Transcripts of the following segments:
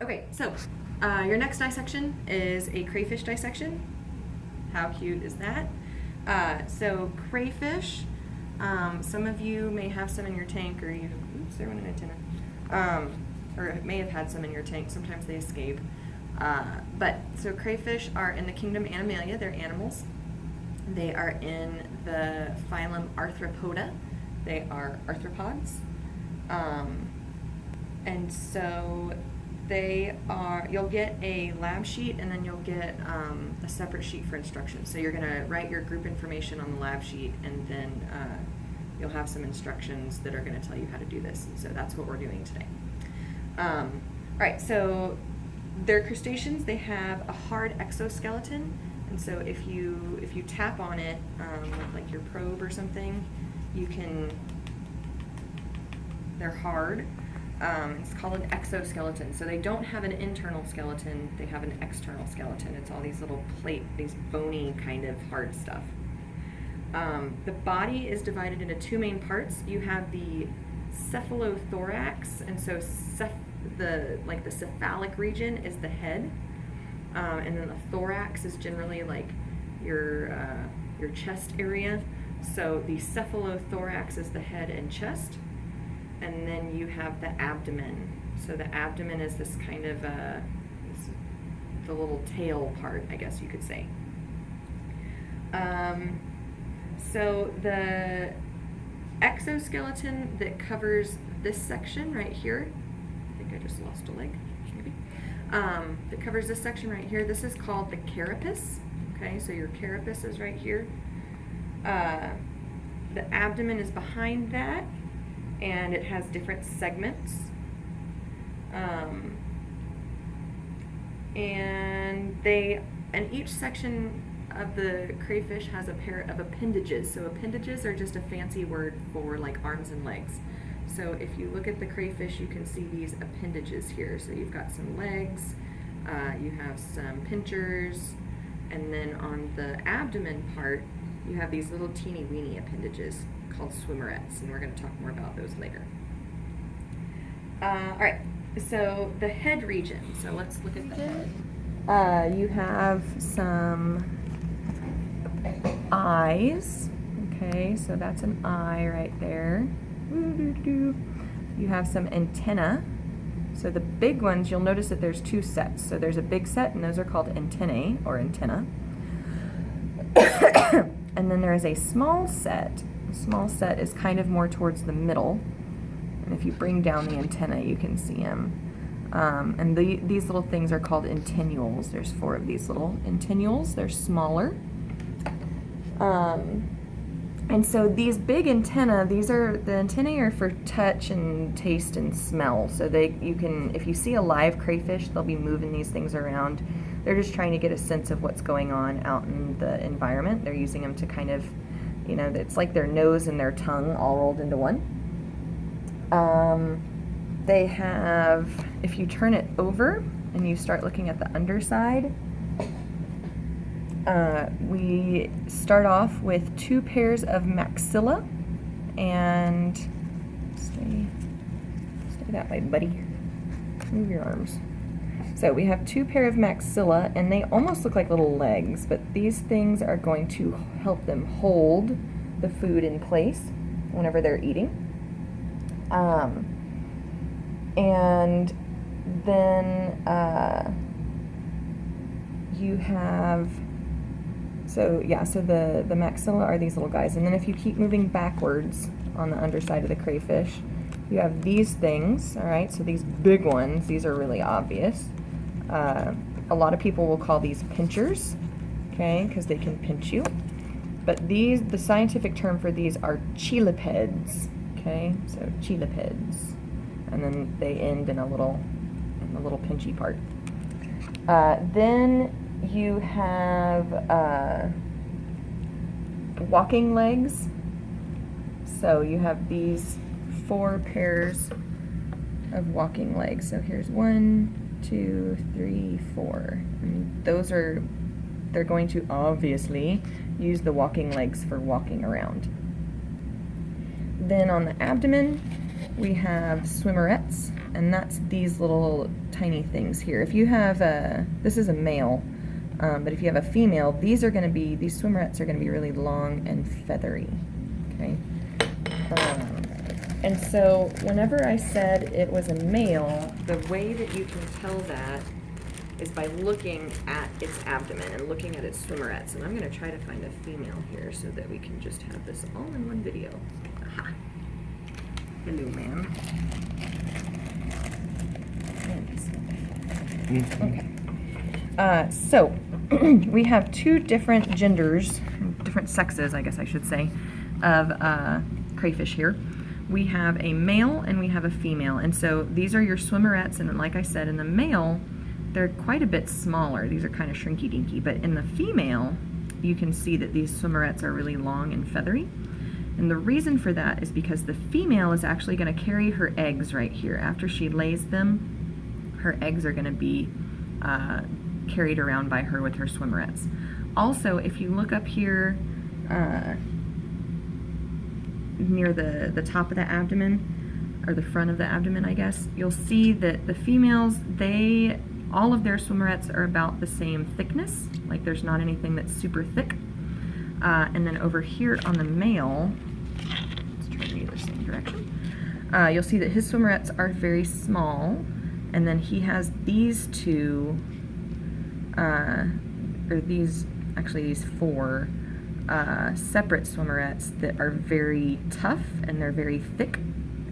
Okay, so your next dissection is a crayfish dissection. How cute is that? So crayfish, some of you may have some in your tank, or you, oops, there went an antenna, or may have had some in your tank. Sometimes they escape. So crayfish are in the kingdom Animalia. They're animals. They are in the phylum Arthropoda. They are arthropods. And so you'll get a lab sheet, and then you'll get a separate sheet for instructions. So you're going to write your group information on the lab sheet, and then you'll have some instructions that are going to tell you how to do this. And so that's what we're doing today. All right, so they're crustaceans. They have a hard exoskeleton, and so if you tap on it with like your probe or something, they're hard. It's called an exoskeleton. So they don't have an internal skeleton, they have an external skeleton. It's all these little these bony kind of hard stuff. The body is divided into two main parts. You have the cephalothorax, and so the cephalic region is the head, and then the thorax is generally like your chest area. So the cephalothorax is the head and chest. And then you have the abdomen. So the abdomen is this kind of the little tail part, I guess you could say. So the exoskeleton that covers this section right here, I think I just lost a leg, maybe, that covers this section right here, this is called the carapace. Okay, so your carapace is right here. The abdomen is behind that, and it has different segments. And each section of the crayfish has a pair of appendages. So appendages are just a fancy word for like arms and legs. So if you look at the crayfish, you can see these appendages here. So you've got some legs, you have some pinchers, and then on the abdomen part, you have these little teeny weeny appendages called swimmerets, and we're going to talk more about those later. All right, so the head region. So let's look at the head. You have some eyes. Okay, so that's an eye right there. You have some antenna. So the big ones, you'll notice that there's two sets. So there's a big set, and those are called antennae or antenna. And then there is a small set. The small set is kind of more towards the middle. And if you bring down the antenna, you can see them. And these little things are called antennules. There's 4 of these little antennules. They're smaller. And so these big antennae, the antennae are for touch and taste and smell. So if you see a live crayfish, they'll be moving these things around. They're just trying to get a sense of what's going on out in the environment. They're using them to kind of, it's like their nose and their tongue all rolled into one. They have, if you turn it over and you start looking at the underside, we start off with 2 pairs of maxilla, and stay that way, buddy. Move your arms. So we have 2 pair of maxilla, and they almost look like little legs, but these things are going to help them hold the food in place whenever they're eating. And then you have, so the maxilla are these little guys, and then if you keep moving backwards on the underside of the crayfish, you have these things, all right? So these big ones, these are really obvious. A lot of people will call these pinchers, okay, because they can pinch you. But the scientific term for these are cheilipeds, okay? So cheilipeds, and then they end in the little pinchy part. Then you have walking legs. So you have these 4 pairs of walking legs. So here's 1, 2, 3, 4. And they're going to obviously use the walking legs for walking around. Then on the abdomen, we have swimmerettes, and that's these little tiny things here. If you have this is a male, but if you have a female, these swimmerettes are going to be really long and feathery, okay? And so whenever I said it was a male, the way that you can tell that is by looking at its abdomen and looking at its swimmerettes. And I'm going to try to find a female here so that we can just have this all in one video. Aha. Hello, ma'am. Okay. So we have two different genders, different sexes, I guess I should say, of crayfish here. We have a male and we have a female. And so these are your swimmerettes, and like I said, in the male, they're quite a bit smaller. These are kind of shrinky dinky, but in the female, you can see that these swimmerettes are really long and feathery. And the reason for that is because the female is actually going to carry her eggs right here. After she lays them, her eggs are going to be carried around by her with her swimmerettes. Also, if you look up here near the top of the abdomen, or the front of the abdomen, I guess, you'll see that the females, all of their swimmerettes are about the same thickness. Like there's not anything that's super thick. And then over here on the male, let's try to go the same direction. You'll see that his swimmerettes are very small, and then he has these two, these four separate swimmerettes that are very tough and they're very thick,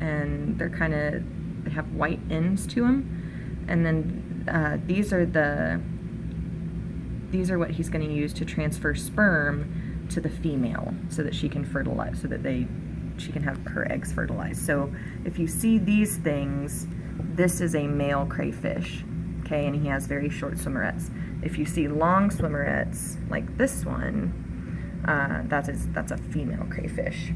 and they have white ends to them. And then these are what he's going to use to transfer sperm to the female so that she can fertilize, so that she can have her eggs fertilized. So if you see these things, this is a male crayfish, okay, and he has very short swimmerettes. If you see long swimmerettes like this one, that's a female crayfish.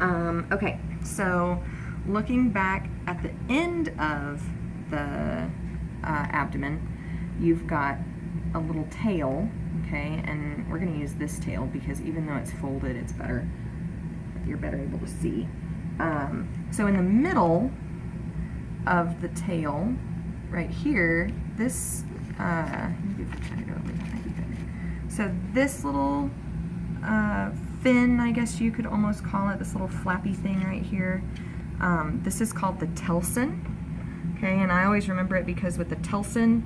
Okay, so looking back at the end of the abdomen, you've got a little tail, okay, and we're going to use this tail because even though it's folded, it's better, you're better able to see. So in the middle of the tail, right here, this, maybe if I try to go over that, might be better. So this little fin, I guess you could almost call it, this little flappy thing right here, this is called the telson, okay, and I always remember it because with the telson,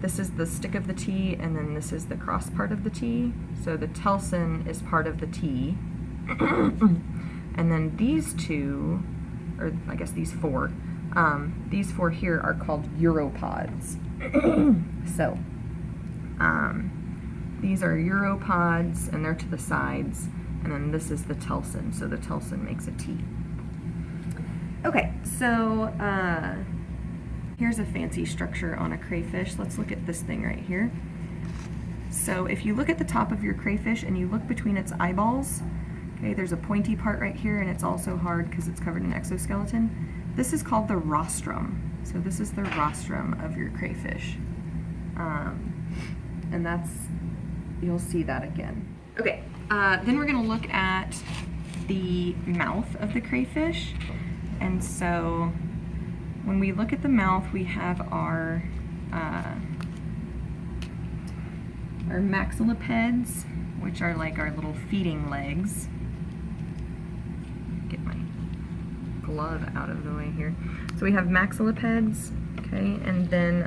this is the stick of the T, and then this is the cross part of the T. So the telson is part of the T. And then these two, or I guess these four here are called uropods. So these are uropods, and they're to the sides, and then this is the telson. So the telson makes a T. Okay, so here's a fancy structure on a crayfish. Let's look at this thing right here. So if you look at the top of your crayfish and you look between its eyeballs, okay, there's a pointy part right here, and it's also hard because it's covered in exoskeleton. This is called the rostrum. So this is the rostrum of your crayfish. And you'll see that again. Okay, then we're gonna look at the mouth of the crayfish. And so when we look at the mouth, we have our maxillipeds, which are like our little feeding legs. Get my glove out of the way here. So we have maxillipeds, okay, and then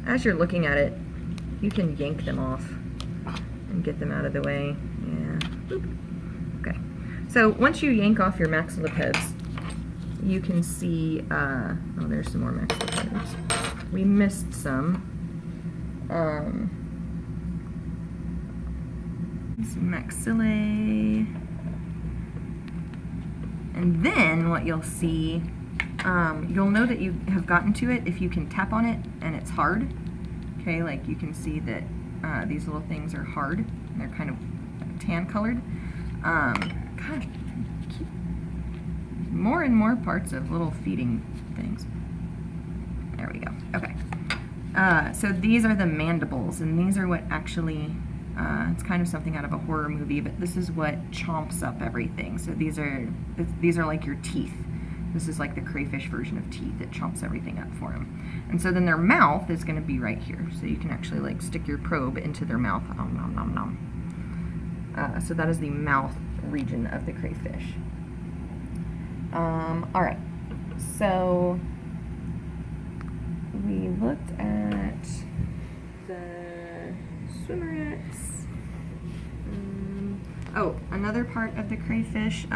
as you're looking at it, you can yank them off and get them out of the way. Yeah. Okay. So once you yank off your maxillipeds, you can see, oh, there's some more maxillipeds. We missed some. Some maxillae. And then what you'll see, you'll know that you have gotten to it if you can tap on it and it's hard. Okay, like you can see that these little things are hard. And they're kind of tan colored. God, keep more and more parts of little feeding things. There we go. Okay. So these are the mandibles, and these are what actually It's kind of something out of a horror movie, but this is what chomps up everything. So these are like your teeth. This is like the crayfish version of teeth. It chomps everything up for them. And so then their mouth is going to be right here. So you can actually like stick your probe into their mouth. Nom, nom, nom, nom. So that is the mouth region of the crayfish. All right. So we looked at the swimmerets. Oh, another part of the crayfish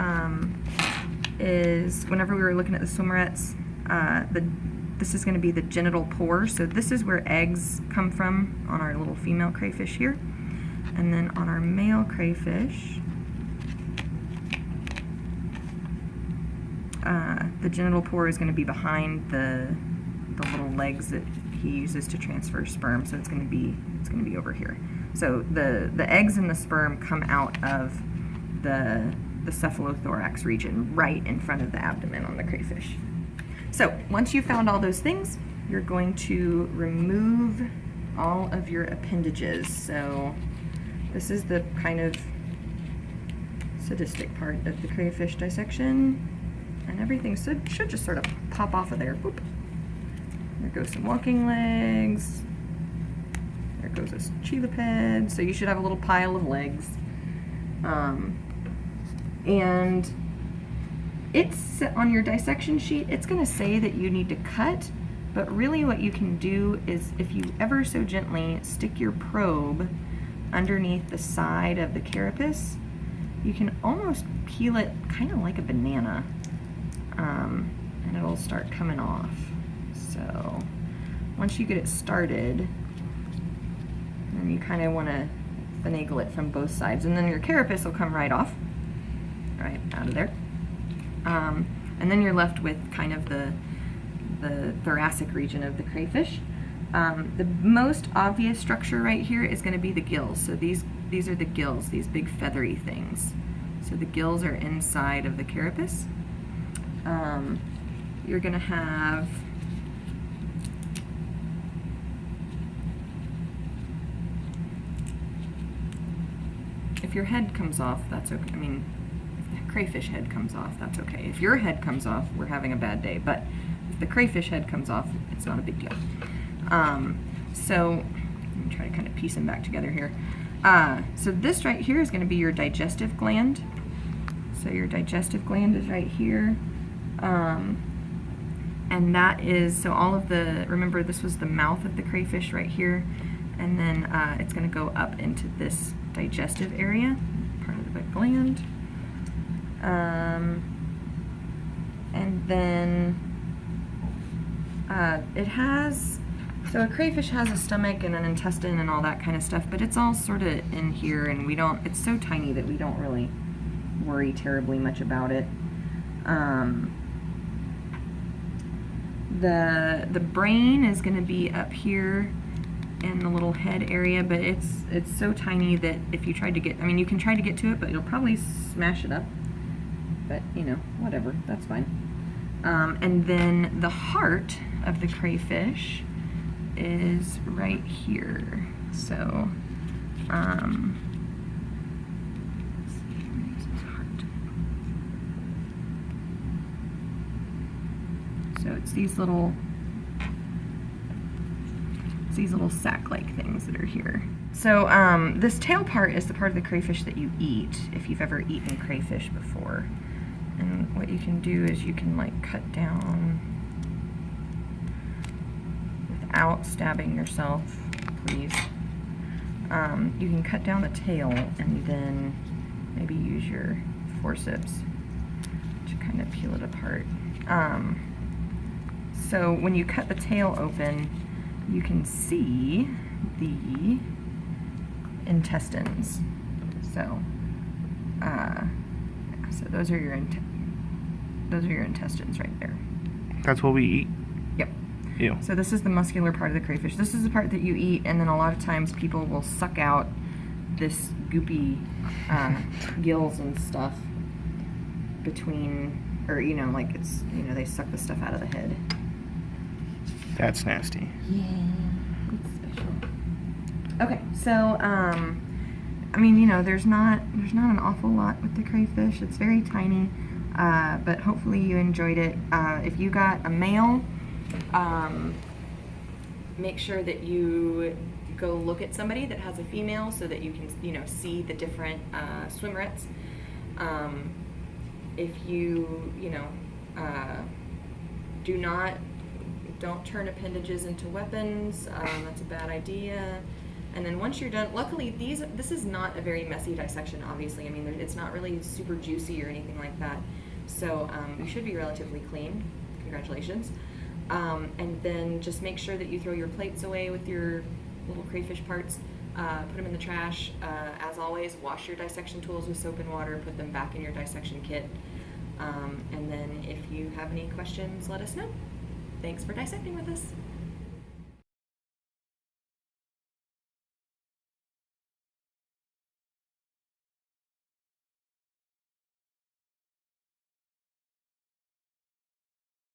is whenever we were looking at the swimmerets, this is going to be the genital pore. So this is where eggs come from on our little female crayfish here. And then on our male crayfish, the genital pore is going to be behind the little legs that he uses to transfer sperm. So it's going to be over here. So the eggs and the sperm come out of the cephalothorax region right in front of the abdomen on the crayfish. So once you've found all those things, you're going to remove all of your appendages. So this is the kind of sadistic part of the crayfish dissection, and everything should just sort of pop off of there. Boop. There goes some walking legs. There goes a cheeliped. So you should have a little pile of legs. And it's on your dissection sheet, it's going to say that you need to cut, but really what you can do is, if you ever so gently stick your probe underneath the side of the carapace, you can almost peel it kind of like a banana, and it'll start coming off. So once you get it started, and you kind of want to finagle it from both sides, and then your carapace will come right off, right out of there. And then you're left with kind of the thoracic region of the crayfish. The most obvious structure right here is going to be the gills. So these are the gills, these big feathery things. So the gills are inside of the carapace. You're going to have if your head comes off, that's okay. I mean, if the crayfish head comes off, that's okay. If your head comes off, we're having a bad day. But if the crayfish head comes off, it's not a big deal. So let me try to kind of piece them back together here. So this right here is going to be your digestive gland. So your digestive gland is right here. And that is, so all of the, remember this was the mouth of the crayfish right here. And then it's going to go up into this digestive area, part of the gland. And then it has, so a crayfish has a stomach and an intestine and all that kind of stuff, but it's all sort of in here, and we don't, it's so tiny that we don't really worry terribly much about it. The brain is going to be up here in the little head area, but it's so tiny that if you tried to get, I mean, you can try to get to it, but you'll probably smash it up. But, you know, whatever, that's fine. And then the heart of the crayfish is right here. So, so it's these little sac-like things that are here. So this tail part is the part of the crayfish that you eat, if you've ever eaten crayfish before. And what you can do is you can like cut down without stabbing yourself, please. You can cut down the tail and then maybe use your forceps to kind of peel it apart. So when you cut the tail open, you can see the intestines. So, so those are your intestines right there. That's what we eat. Yep. Ew. So this is the muscular part of the crayfish. This is the part that you eat, and then a lot of times people will suck out this goopy gills and stuff between, or you know, like it's, you know, they suck the stuff out of the head. That's nasty. Yeah, it's special. Okay, so I mean, you know, there's not an awful lot with the crayfish. It's very tiny, but hopefully you enjoyed it. If you got a male, make sure that you go look at somebody that has a female so that you can, you know, see the different swimmerets. If you, you know, don't turn appendages into weapons. That's a bad idea. And then once you're done, luckily this is not a very messy dissection, obviously. I mean, it's not really super juicy or anything like that. So you should be relatively clean. Congratulations. And then just make sure that you throw your plates away with your little crayfish parts. Put them in the trash. As always, wash your dissection tools with soap and water. Put them back in your dissection kit. And then if you have any questions, let us know. Thanks for dissecting with us.